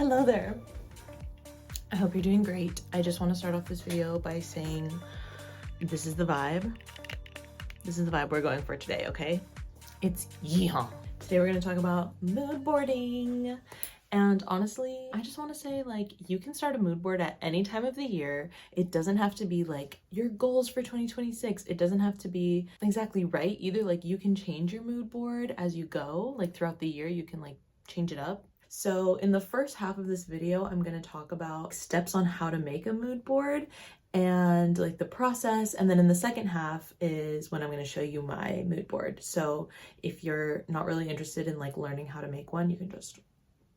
Hello there. I hope you're doing great. I just want to start off this video by saying this is the vibe. This is the vibe we're going for today, okay? It's yeehaw. Today we're going to talk about mood boarding. And honestly, I just want to say, like, you can start a mood board at any time of the year. It doesn't have to be like your goals for 2026. It doesn't have to be exactly right either. Like, you can change your mood board as you go, like throughout the year, you can like change it up. So in the first half of this video, I'm going to talk about steps on how to make a mood board and like the process. And then in the second half is when I'm going to show you my mood board. So if you're not really interested in like learning how to make one, you can just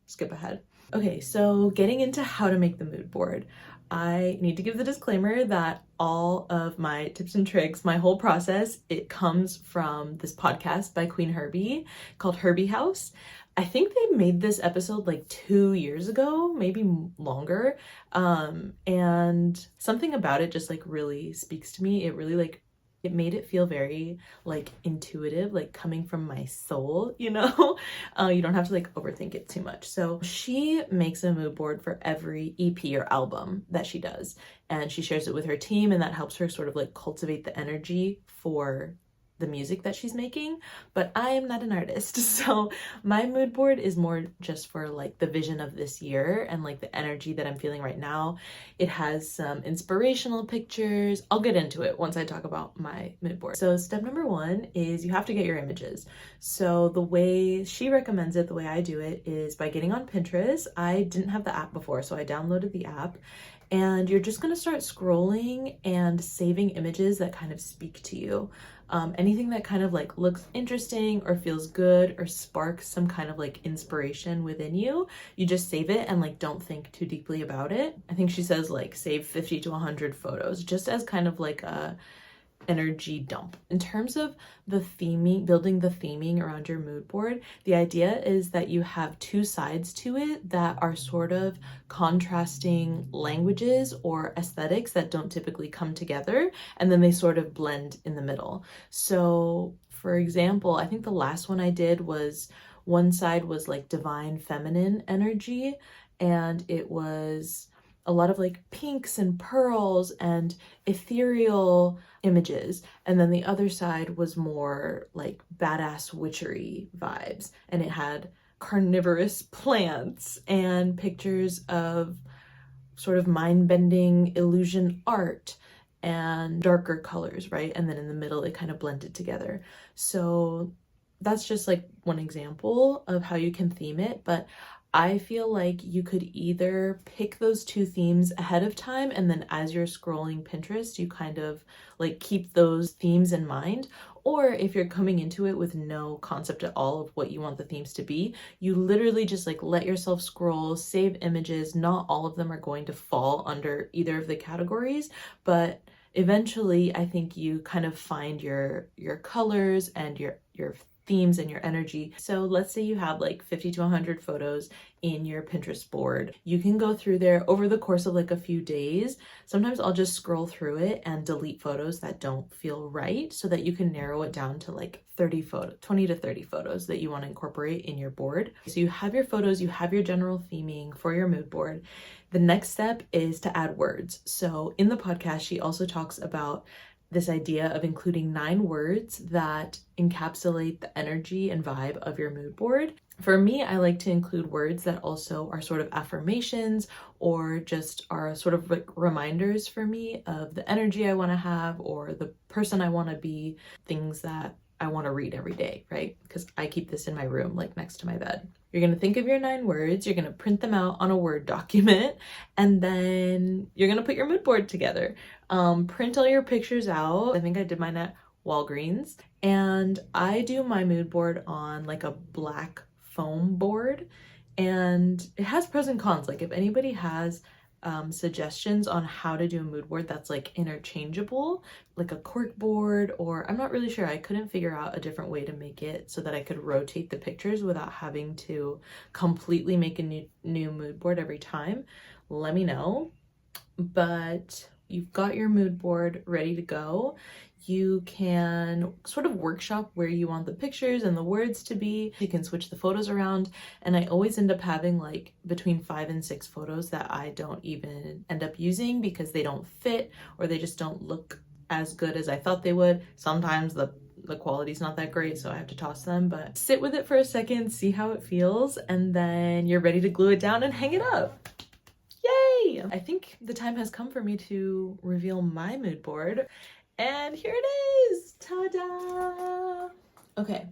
skip ahead. Okay, so getting into how to make the mood board. I need to give the disclaimer that all of my tips and tricks, my whole process, it comes from this podcast by Queen Herbie called Herbie House. I think they made this episode like 2 years ago, maybe longer. And something about it just like really speaks to me. It really like, it made it feel very like intuitive, like coming from my soul, you know? You don't have to like overthink it too much. So she makes a mood board for every EP or album that she does. And she shares it with her team, and that helps her sort of like cultivate the energy for the music that she's making. But I am not an artist, so my mood board is more just for like the vision of this year and like the energy that I'm feeling right now. It has some inspirational pictures. I'll get into it once I talk about my mood board. So step number 1 is you have to get your images. So the way she recommends it, the way I do it, is by getting on Pinterest. I didn't have the app before, so I downloaded the app. And you're just gonna start scrolling and saving images that kind of speak to you. Anything that kind of like looks interesting or feels good or sparks some kind of like inspiration within you, you just save it and like don't think too deeply about it. I think she says like save 50 to 100 photos just as kind of like a energy dump. In terms of the theming, building the theming around your mood board, the idea is that you have 2 sides to it that are sort of contrasting languages or aesthetics that don't typically come together, and then they sort of blend in the middle. So for example, I think the last one I did was one side was like divine feminine energy, and it was a lot of like pinks and pearls and ethereal images. And then the other side was more like badass witchery vibes. And it had carnivorous plants and pictures of sort of mind-bending illusion art and darker colors, right? And then in the middle, it kind of blended together. So that's just like one example of how you can theme it. But I feel like you could either pick those 2 themes ahead of time, and then as you're scrolling Pinterest, you kind of like keep those themes in mind. Or if you're coming into it with no concept at all of what you want the themes to be, you literally just like let yourself scroll, save images. Not all of them are going to fall under either of the categories, but eventually I think you kind of find your colors and your themes and your energy. So let's say you have like 50 to 100 photos in your Pinterest board. You can go through there over the course of like a few days. Sometimes I'll just scroll through it and delete photos that don't feel right so that you can narrow it down to like 20 to 30 photos that you want to incorporate in your board. So you have your photos, you have your general theming for your mood board. The next step is to add words. So in the podcast, she also talks about this idea of including 9 words that encapsulate the energy and vibe of your mood board. For me, I like to include words that also are sort of affirmations or just are sort of like reminders for me of the energy I want to have or the person I want to be, things that I want to read every day, right? Because I keep this in my room, like next to my bed. You're going to think of your 9 words, you're going to print them out on a Word document, and then you're going to put your mood board together. Print all your pictures out. I think I did mine at Walgreens. And I do my mood board on like a black foam board. And it has pros and cons. Like if anybody has suggestions on how to do a mood board that's like interchangeable, like a cork board, or I'm not really sure. I couldn't figure out a different way to make it so that I could rotate the pictures without having to completely make a new mood board every time. Let me know. But you've got your mood board ready to go, you can sort of workshop where you want the pictures and the words to be. You can switch the photos around, and I always end up having like between 5 and 6 photos that I don't even end up using because they don't fit or they just don't look as good as I thought they would. Sometimes the quality's not that great, so I have to toss them, but sit with it for a second, see how it feels, and then you're ready to glue it down and hang it up. Yay! I think the time has come for me to reveal my mood board, and here it is! Ta-da! Okay,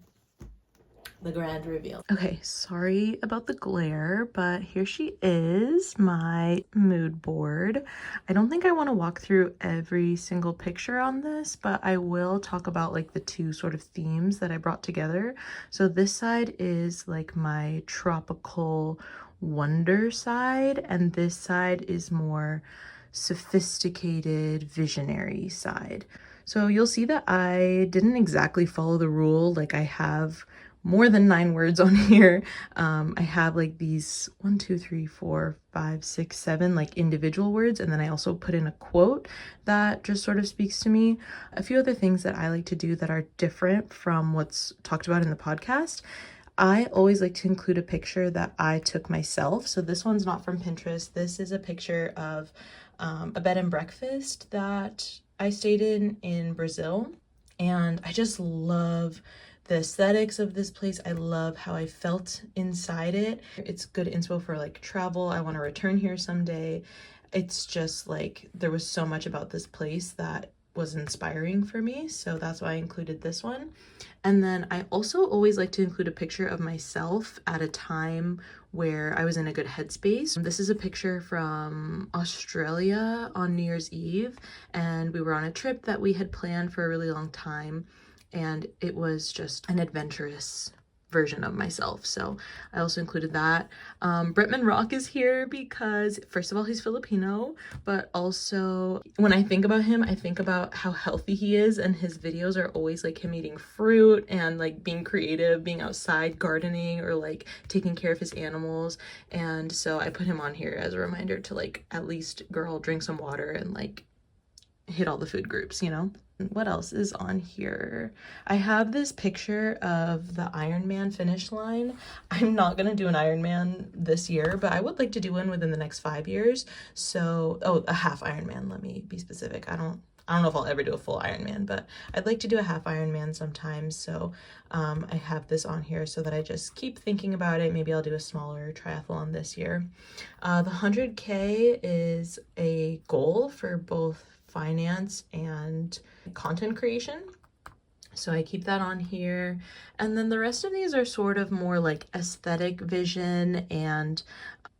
the grand reveal. Okay, sorry about the glare, but here she is, my mood board. I don't think I want to walk through every single picture on this, but I will talk about like the two sort of themes that I brought together. So this side is like my tropical wonder side, and this side is more sophisticated visionary side. So you'll see that I didn't exactly follow the rule. Like I have more than 9 words on here. I have like these 1, 2, 3, 4, 5, 6, 7 like individual words, and then I also put in a quote that just sort of speaks to me. A few other things that I like to do that are different from what's talked about in the podcast. I always like to include a picture that I took myself. So this one's not from Pinterest. This is a picture of a bed and breakfast that I stayed in Brazil, and I just love the aesthetics of this place. I love how I felt inside it. It's good inspo for like travel. I want to return here someday. It's just like there was so much about this place that was inspiring for me, so that's why I included this one. And then I also always like to include a picture of myself at a time where I was in a good headspace. This is a picture from Australia on New Year's Eve, and we were on a trip that we had planned for a really long time, and it was just an adventurous version of myself. So I also included that. Bretman Rock is here because first of all, he's Filipino, but also when I think about him, I think about how healthy he is, and his videos are always like him eating fruit and like being creative, being outside gardening or like taking care of his animals. And so I put him on here as a reminder to like, at least girl, drink some water and like hit all the food groups, you know? What else is on here? I have this picture of the Ironman finish line. I'm not gonna do an Ironman this year, but I would like to do one within the next 5 years. So, oh, a half Ironman, let me be specific. I don't know if I'll ever do a full Ironman, but I'd like to do a half Ironman sometimes. So I have this on here so that I just keep thinking about it. Maybe I'll do a smaller triathlon this year. The 100K is a goal for both finance and content creation, so I keep that on here. And then the rest of these are sort of more like aesthetic vision, and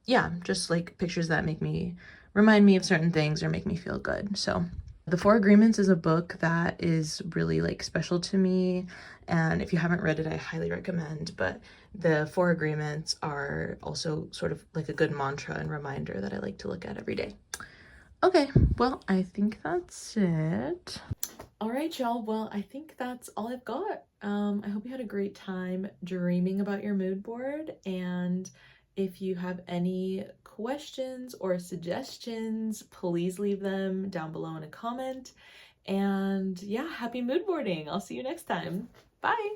yeah, just like pictures that make me remind me of certain things or make me feel good. So The 4 Agreements is a book that is really like special to me, and if you haven't read it, I highly recommend. But the 4 Agreements are also sort of like a good mantra and reminder that I like to look at every day. Okay, well, I think that's it. All right, y'all. Well, I think that's all I've got. I hope you had a great time dreaming about your mood board. And if you have any questions or suggestions, please leave them down below in a comment. And yeah, happy mood boarding. I'll see you next time. Bye.